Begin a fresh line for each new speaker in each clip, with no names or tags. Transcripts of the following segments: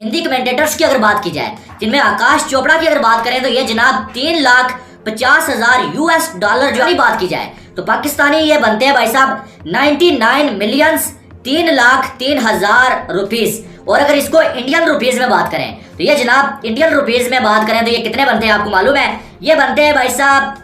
Hindi commentators की अगर बात की जाए, जिनमें आकाश चोपड़ा की अगर बात करें तो ये जनाब 3,50,000 US डॉलर जो बात की जाए तो पाकिस्तानी ये बनते हैं भाई साहब 99 मिलियन 3,03,000 रुपीस। और अगर इसको इंडियन रुपीस में बात करें तो ये जनाब इंडियन रुपीस में बात करें तो ये कितने बनते हैं आपको मालूम है? ये बनते हैं भाई साहब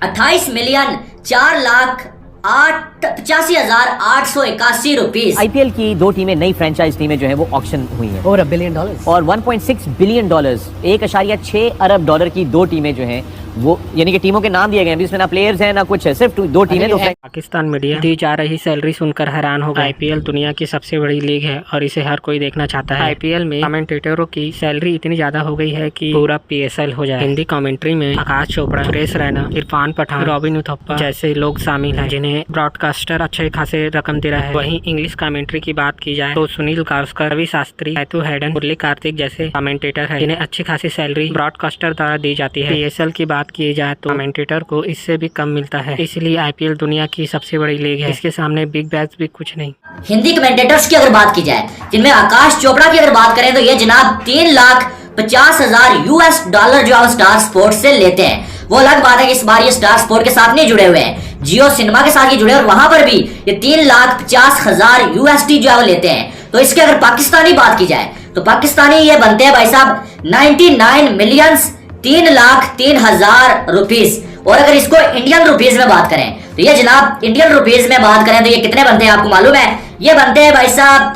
28,85,881 रुपीस।
आईपीएल की दो टीमें, नई फ्रेंचाइज टीमें जो है वो ऑक्शन हुई हैं
over $1 billion
और 1.6 बिलियन डॉलर, 1.6 अरब डॉलर की दो टीमें जो हैं वो, यानी कि टीमों के नाम दिए गए हैं, इसमें ना प्लेयर्स हैं ना कुछ है, सिर्फ दो टीमें। तो
पाकिस्तान मीडिया दी जा रही सैलरी सुनकर हैरान हो गए। आईपीएल दुनिया की सबसे बड़ी लीग है और इसे हर कोई देखना चाहता है। आईपीएल में कमेंटेटरों की सैलरी इतनी ज्यादा हो गई है कि पूरा पीएसएल हो जाए। हिंदी कमेंट्री में आकाश चोपड़ा, सुरेश रैना, इरफान पठान, रॉबिन उथप्पा जैसे लोग शामिल हैं, जिन्हें ब्रॉडकास्टर अच्छे खासे रकम दे रहा है। वहीं इंग्लिश कमेंट्री की बात की जाए तो सुनील गावस्कर, रवि शास्त्री, हैतु हैडन, मुरली कार्तिक जैसे कमेंटेटर है, जिन्हें अच्छी खासी सैलरी ब्रॉडकास्टर द्वारा दी जाती है। पीएसएल की बात की जाए तो कमेंटेटर को इससे भी कम मिलता है, इसलिए आईपीएल दुनिया की सबसे बड़ी लीग है। इसके सामने बिग बैश भी कुछ नहीं।
हिंदी कमेंटेटर्स की अगर बात की जाए, जिनमें आकाश चोपड़ा की अगर बात करें तो ये जनाब 3,50,000 US डॉलर जो स्टार स्पोर्ट्स से लेते हैं। वो अलग बात है कि इस बार ये स्टार स्पोर्ट के साथ नहीं जुड़े हुए हैं, जियो सिनेमा के साथ ही जुड़े और वहां पर भी ये 3,50,000 USD जो है वो लेते हैं। तो इसके अगर पाकिस्तानी बात की जाए तो पाकिस्तानी ये बनते हैं भाई साहब 99 मिलियन 3,03,000 रुपीस। और अगर इसको इंडियन रुपीस में बात करें तो ये जनाब इंडियन रुपीस में बात करें तो ये कितने बनते हैं आपको मालूम है? ये बनते हैं भाई साहब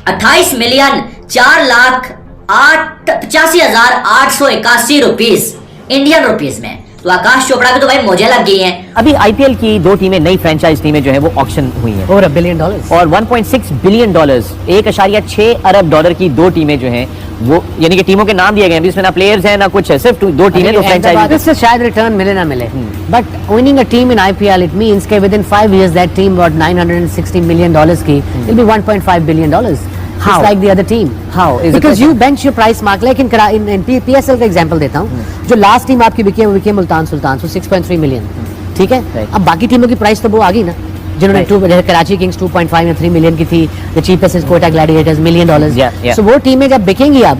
28,04,85,881 रुपीस इंडियन रुपीस में। तो आकाश चोपड़ा की तो भाई मौजें लग गई हैं।
अभी आईपीएल की दो टीमें, नई फ्रेंचाइज टीमें जो है वो ऑक्शन हुई हैं
over $1 billion
और 1.6 बिलियन डॉलर, 1.6 अरब डॉलर की दो टीमें जो हैं वो, यानी कि टीमों के नाम दिए गए हैं, इसमें ना प्लेयर्स हैं ना कुछ है, सिर्फ दो टीमें। तो फ्रेंचाइज
इससे शायद रिटर्न मिले ना मिले, but winning a team in IPL it means कि within 5 years that team got $960 million की will be $1.5 billion.
How?
Just like the other team.
How is
Because
it?
you bench your price mark. Like in PSL का example देता हूँ, जो last team आपकी बिकी है वो बिकी मुल्तान सुल्तान, so 6.3 मिलियन, ठीक है। अब बाकी टीमों की प्राइस तो वो आ गई ना, जिन्होंने कराची किंग्स 2.5 या 3 मिलियन की थी, the cheapest is Kota gladiators $1 million। So वो टीमें जब बिकेंगी अब,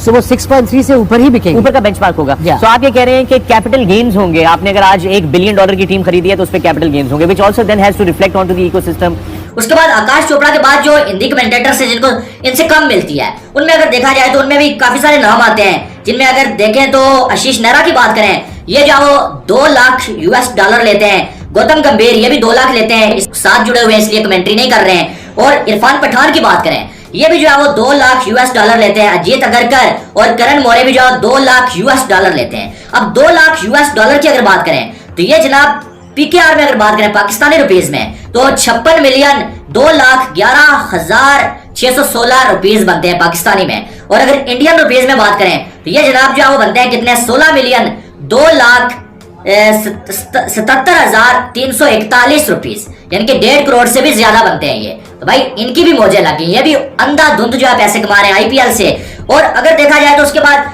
सो वो 6.3 से ऊपर ही बिकेंगी,
ऊपर का बेंचमार्क होगा। तो आप ये कह रहे हैं कि कैपिटल गेन्स होंगे। आपने अगर आज $1 बिलियन की टीम खरीदी है तो उस पे कैपिटल गेन्स होंगे, which also then has to reflect onto the ecosystem।
उसके बाद आकाश चोपड़ा के बाद जो हिंदी कमेंटेटर्स हैं जिनको इनसे कम मिलती है, उनमें अगर देखा जाए तो उनमें भी काफी सारे नाम आते हैं, जिनमें अगर देखें तो आशीष नेहरा की बात करें, ये जो वो 2 लाख US डॉलर लेते हैं। गौतम गंभीर ये भी 2 लाख लेते हैं, इस साथ जुड़े हुए हैं इसलिए कमेंट्री नहीं कर रहे हैं। और इरफान पठान की बात करें, ये भी जो है वो 2 लाख US डॉलर लेते हैं। अजीत अगरकर और करण मौर्य भी जो 2 लाख US डॉलर लेते हैं। अब 2 लाख US डॉलर की अगर बात करें तो ये जनाब PKR में अगर बात करें पाकिस्तानी रुपीस में तो 56 मिलियन 2,11,616 रुपीस बनते हैं पाकिस्तानी में। और अगर इंडियन रुपीस में बात करें तो ये जनाब जो है वो बनते हैं कितने? 16 मिलियन 2,77,341 रुपीस, यानी कि 1.5 करोड़ से भी ज्यादा बनते हैं ये। तो भाई इनकी भी मौजें लगी, ये भी अंधाधुंध जो है पैसे कमा रहे हैं आईपीएल से। और अगर देखा जाए तो उसके बाद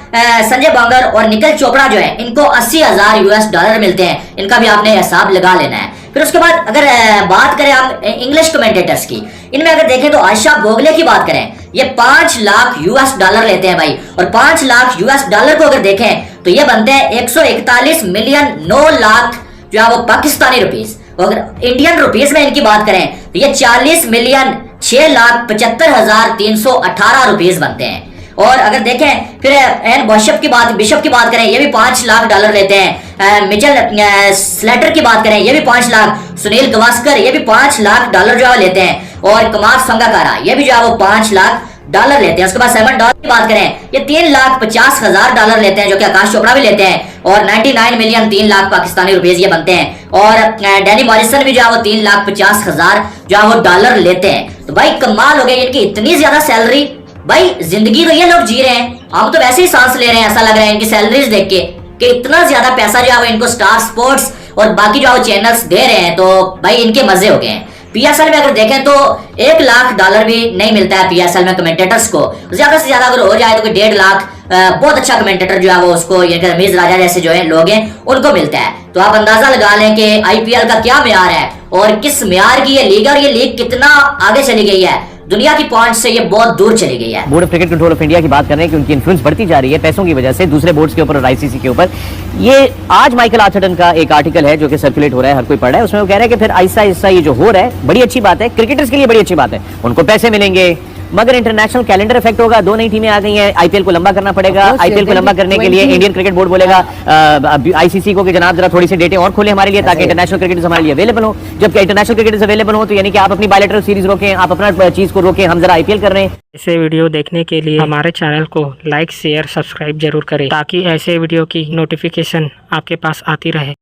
संजय बांगर और निखिल चोपड़ा जो है इनको 80,000 US डॉलर मिलते हैं, इनका भी आपने हिसाब लगा लेना है। फिर उसके बाद अगर बात करें हम इंग्लिश कमेंटेटर्स की, इनमें अगर देखें तो आयशा गोगले की बात करें, ये 5 लाख US डॉलर लेते हैं भाई। और 5 लाख US डॉलर को अगर देखें तो ये बनते हैं 141 मिलियन 9 लाख जो है वो पाकिस्तानी रुपीस। अगर इंडियन रुपीस में इनकी बात करें तो ये 40 मिलियन 6,75,318 रुपीस बनते हैं। और अगर देखें फिर एन बिशप की बात करें, ये भी 5 लाख डॉलर लेते हैं। मिचेल स्लेटर की बात करें, ये भी 5 लाख। सुनील गावस्कर ये भी 5 लाख डॉलर जो है लेते हैं। और कुमार संगकारा ये भी जो है वो 5 लाख डॉलर लेते हैं। उसके बाद सेवन डॉलर की बात करें, ये 3,50,000 डॉलर लेते हैं, जो कि आकाश चोपड़ा भी लेते हैं। और 99 मिलियन 3 लाख पाकिस्तानी रुपीस ये बनते हैं। और डैनी मॉरिसन भी जो है वो 3,50,000 जो है वो डॉलर लेते हैं। तो भाई कमाल हो गया इनकी इतनी ज्यादा सैलरी। भाई जिंदगी तो ये लोग जी रहे हैं, हम तो वैसे ही सांस ले रहे हैं, ऐसा लग रहा है इनकी सैलरीज देख के कि इतना ज्यादा पैसा जो है वो इनको स्टार स्पोर्ट्स और बाकी जो चैनल्स दे रहे हैं। तो भाई इनके मजे हो गए हैं। पीएसएल में अगर देखें तो 1 लाख डॉलर भी नहीं मिलता है पीएसएल में कमेंटेटर्स को। ज्यादा से ज्यादा अगर हो जाए तो 1.5 लाख बहुत अच्छा कमेंटेटर जो है वो उसको, ये रमीज राजा जैसे जो है लोग हैं उनको मिलता है। तो आप अंदाजा लगा लें कि आईपीएल का क्या म्यार है और किस म्यार की ये लीग है और ये लीग कितना आगे चली गई है। दुनिया की पॉइंट से ये बहुत दूर चली गई है।
Board of cricket control of India की बात कर रहे हैं कि उनकी इन्फ्लुएंस बढ़ती जा रही है पैसों की वजह से दूसरे बोर्ड्स के ऊपर और आईसीसी के ऊपर। ये आज माइकल आर्थरटन का एक आर्टिकल है जो कि सर्कुलेट हो रहा है, हर कोई पढ़ रहा है, उसमें वो कह रहा है कि फिर आहिस्ता आहिस्ता ये जो हो रहा है बड़ी अच्छी बात है, क्रिकेटर्स के लिए बड़ी अच्छी बात है, उनको पैसे मिलेंगे, मगर इंटरनेशनल कैलेंडर इफेक्ट होगा। 2 नई टीमें आ गई हैं, आईपीएल को लंबा करना पड़ेगा। आईपीएल को लंबा करने के लिए इंडियन क्रिकेट बोर्ड बोलेगा आईसीसी को कि जनाब जरा थोड़ी सी डेटें और खोले हमारे लिए ताकि इंटरनेशनल क्रिकेटर्स हमारे लिए अवेलेबल हो। जब इंटरनेशनल क्रिकेटर्स अवेलेबल हो तो यानी कि आप अपनी बायलैटरल सीरीज रोकें, आप अपना चीज को रोकें, हम जरा आईपीएल कर रहे हैं।
ऐसे वीडियो देखने के लिए हमारे चैनल को लाइक शेयर सब्सक्राइब जरूर करें ताकि ऐसे वीडियो की नोटिफिकेशन आपके पास आती रहे।